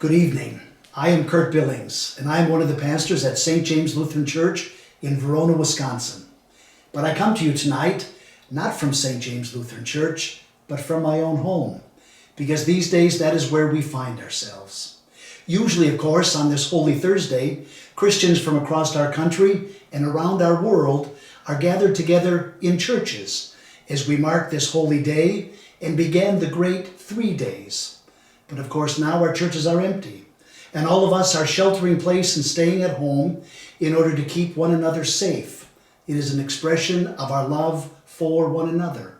Good evening. I am Kurt Billings, and I am one of the pastors at St. James Lutheran Church in Verona, Wisconsin. But I come to you tonight, not from St. James Lutheran Church, but from my own home, because these days that is where we find ourselves. Usually, of course, on this Holy Thursday, Christians from across our country and around our world are gathered together in churches as we mark this holy day and begin the great 3 days. But of course, now our churches are empty, and all of us are sheltering in place and staying at home in order to keep one another safe. It is an expression of our love for one another.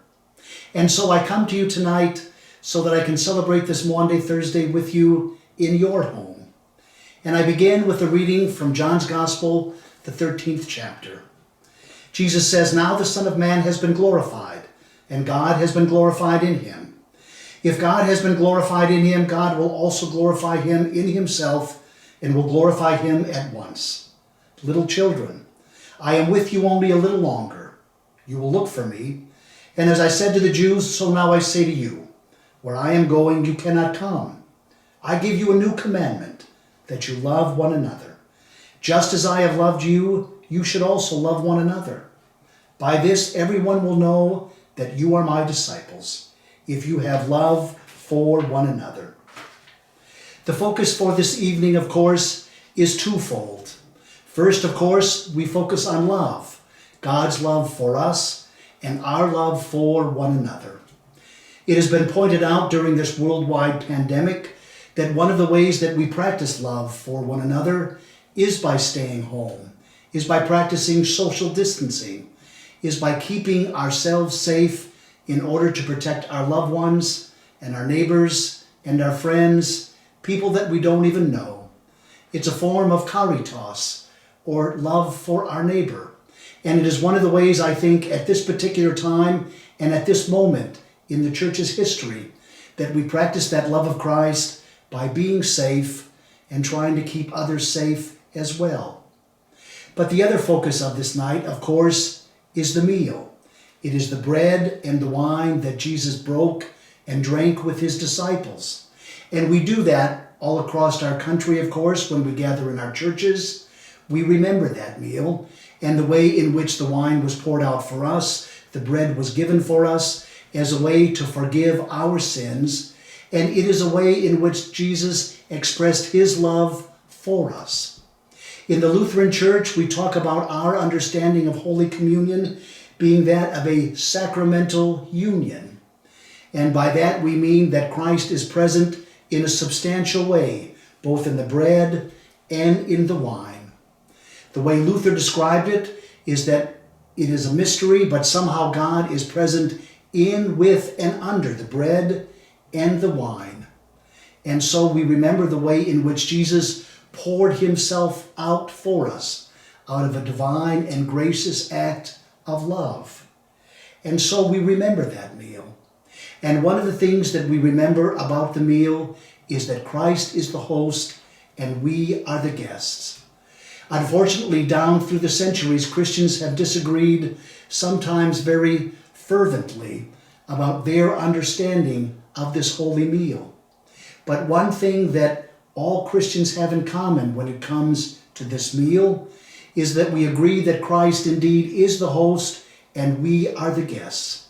And so I come to you tonight so that I can celebrate this Maundy Thursday with you in your home. And I begin with a reading from John's Gospel, the 13th chapter. Jesus says, "Now the Son of Man has been glorified, and God has been glorified in him. If God has been glorified in him, God will also glorify him in himself and will glorify him at once. Little children, I am with you only a little longer. You will look for me. And as I said to the Jews, so now I say to you, where I am going, you cannot come. I give you a new commandment, that you love one another. Just as I have loved you, you should also love one another. By this, everyone will know that you are my disciples, if you have love for one another." The focus for this evening, of course, is twofold. First, of course, we focus on love, God's love for us and our love for one another. It has been pointed out during this worldwide pandemic that one of the ways that we practice love for one another is by staying home, is by practicing social distancing, is by keeping ourselves safe in order to protect our loved ones and our neighbors and our friends, people that we don't even know. It's a form of caritas, or love for our neighbor. And it is one of the ways, I think, at this particular time and at this moment in the church's history, that we practice that love of Christ by being safe and trying to keep others safe as well. But the other focus of this night, of course, is the meal. It is the bread and the wine that Jesus broke and drank with his disciples. And we do that all across our country, of course, when we gather in our churches. We remember that meal and the way in which the wine was poured out for us, the bread was given for us as a way to forgive our sins, and it is a way in which Jesus expressed his love for us. In the Lutheran Church, we talk about our understanding of Holy Communion being that of a sacramental union. And by that we mean that Christ is present in a substantial way, both in the bread and in the wine. The way Luther described it is that it is a mystery, but somehow God is present in, with, and under the bread and the wine. And so we remember the way in which Jesus poured himself out for us, out of a divine and gracious act of love. And so we remember that meal. And one of the things that we remember about the meal is that Christ is the host and we are the guests. Unfortunately, down through the centuries, Christians have disagreed, sometimes very fervently, about their understanding of this holy meal. But one thing that all Christians have in common when it comes to this meal is that we agree that Christ indeed is the host and we are the guests.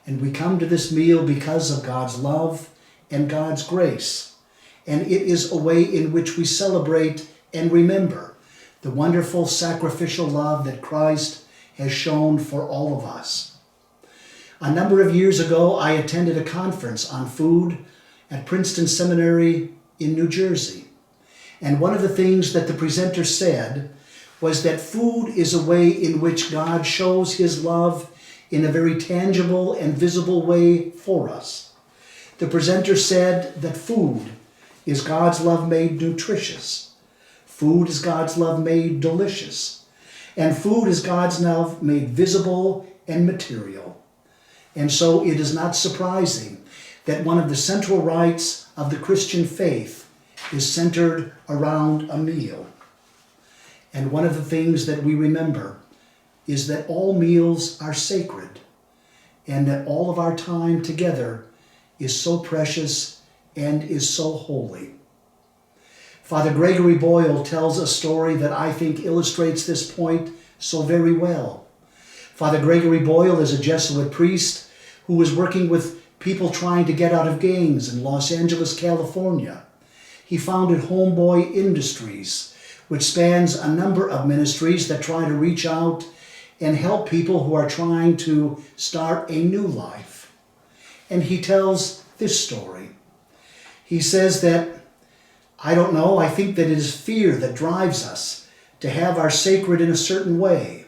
And we come to this meal because of God's love and God's grace. And it is a way in which we celebrate and remember the wonderful sacrificial love that Christ has shown for all of us. A number of years ago, I attended a conference on food at Princeton Seminary in New Jersey. And one of the things that the presenter said was that food is a way in which God shows his love in a very tangible and visible way for us. The presenter said that food is God's love made nutritious. Food is God's love made delicious. And food is God's love made visible and material. And so it is not surprising that one of the central rites of the Christian faith is centered around a meal. And one of the things that we remember is that all meals are sacred and that all of our time together is so precious and is so holy. Father Gregory Boyle tells a story that I think illustrates this point so very well. Father Gregory Boyle is a Jesuit priest who was working with people trying to get out of gangs in Los Angeles, California. He founded Homeboy Industries, which spans a number of ministries that try to reach out and help people who are trying to start a new life. And he tells this story. He says that, I don't know, I think that it is fear that drives us to have our sacred in a certain way.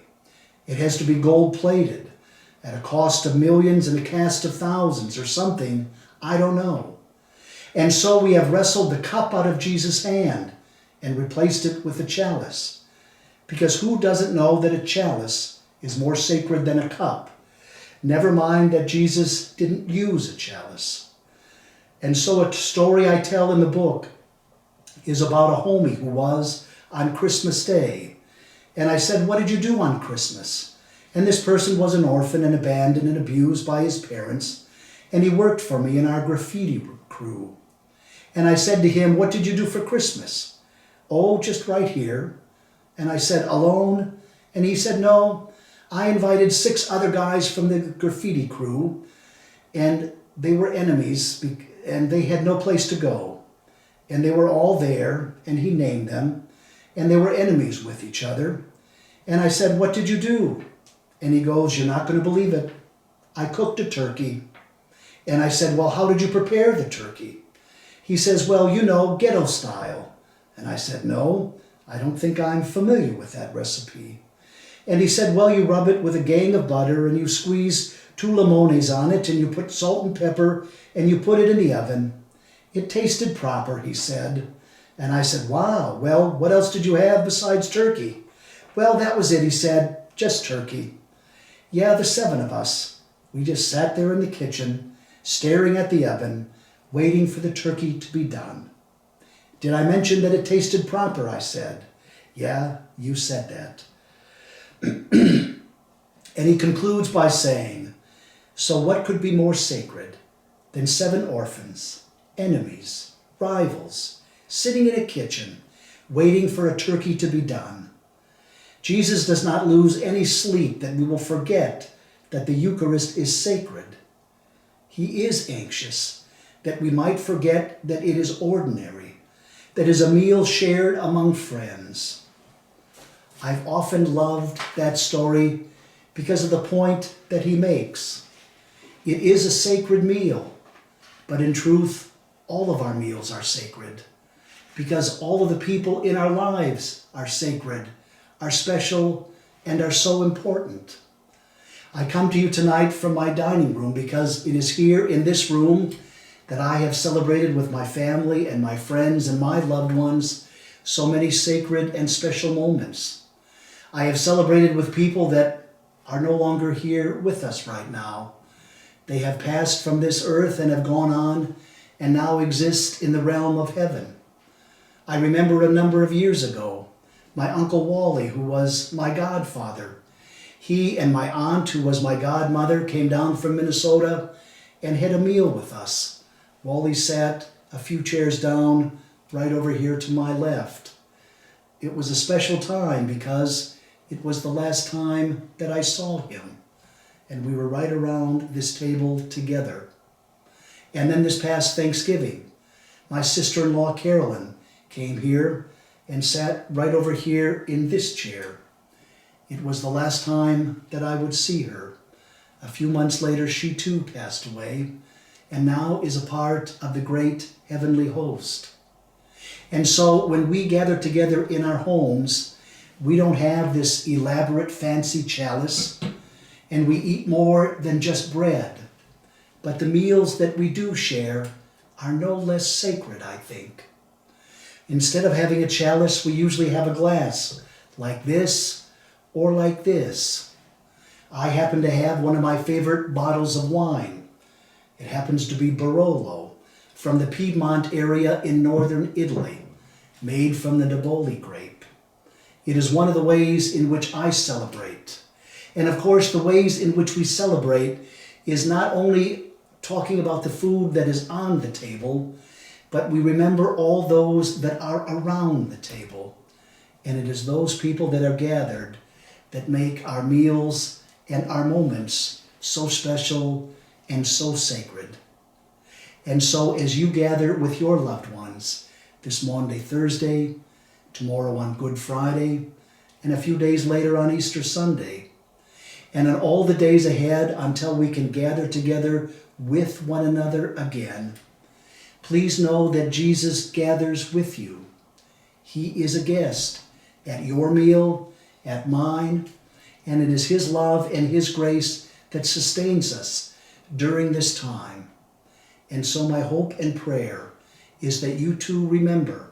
It has to be gold-plated at a cost of millions and a cast of thousands or something, I don't know. And so we have wrestled the cup out of Jesus' hand and replaced it with a chalice. Because who doesn't know that a chalice is more sacred than a cup? Never mind that Jesus didn't use a chalice. And so a story I tell in the book is about a homie who was on Christmas Day. And I said, what did you do on Christmas? And this person was an orphan and abandoned and abused by his parents. And he worked for me in our graffiti crew. And I said to him, what did you do for Christmas? Oh, just right here. And I said, alone? And he said, no, I invited 6 other guys from the graffiti crew, and they were enemies, and they had no place to go. And they were all there, and he named them, and they were enemies with each other. And I said, what did you do? And he goes, you're not going to believe it. I cooked a turkey. And I said, well, how did you prepare the turkey? He says, well, you know, ghetto style. And I said, no, I don't think I'm familiar with that recipe. And he said, well, you rub it with a gang of butter and you squeeze 2 limones on it and you put salt and pepper and you put it in the oven. It tasted proper, he said. And I said, wow, well, what else did you have besides turkey? Well, that was it, he said, just turkey. Yeah, the 7 of us, we just sat there in the kitchen, staring at the oven, waiting for the turkey to be done. Did I mention that it tasted proper, I said. Yeah, you said that. And he concludes by saying, so what could be more sacred than 7 orphans, enemies, rivals, sitting in a kitchen, waiting for a turkey to be done? Jesus does not lose any sleep that we will forget that the Eucharist is sacred. He is anxious that we might forget that it is ordinary, that is a meal shared among friends. I've often loved that story because of the point that he makes. It is a sacred meal, but in truth, all of our meals are sacred because all of the people in our lives are sacred, are special, and are so important. I come to you tonight from my dining room because it is here in this room that I have celebrated with my family and my friends and my loved ones so many sacred and special moments. I have celebrated with people that are no longer here with us right now. They have passed from this earth and have gone on and now exist in the realm of heaven. I remember a number of years ago, my Uncle Wally, who was my godfather. He and my aunt, who was my godmother, came down from Minnesota and had a meal with us. Wally sat a few chairs down right over here to my left. It was a special time because it was the last time that I saw him, and we were right around this table together. And then this past Thanksgiving, my sister-in-law Carolyn came here and sat right over here in this chair. It was the last time that I would see her. A few months later, she too passed away, and now is a part of the great heavenly host. And so when we gather together in our homes, we don't have this elaborate fancy chalice, and we eat more than just bread. But the meals that we do share are no less sacred, I think. Instead of having a chalice, we usually have a glass like this or like this. I happen to have one of my favorite bottles of wine. It happens to be Barolo from the Piedmont area in northern Italy, made from the Neboli grape. It is one of the ways in which I celebrate. And of course, the ways in which we celebrate is not only talking about the food that is on the table, but we remember all those that are around the table. And it is those people that are gathered that make our meals and our moments so special and so sacred. And so as you gather with your loved ones this Maundy Thursday, tomorrow on Good Friday, and a few days later on Easter Sunday, and on all the days ahead until we can gather together with one another again, please know that Jesus gathers with you. He is a guest at your meal, at mine, and it is His love and His grace that sustains us during this time. And so my hope and prayer is that you too remember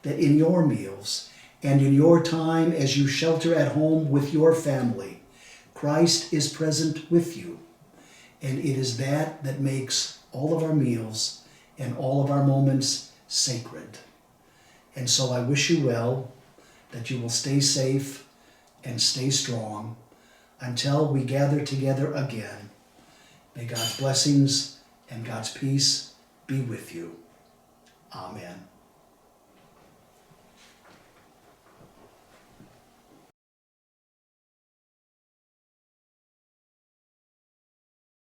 that in your meals and in your time as you shelter at home with your family, Christ is present with you. And it is that that makes all of our meals and all of our moments sacred. And so I wish you well, that you will stay safe and stay strong until we gather together again. May God's blessings and God's peace be with you. Amen.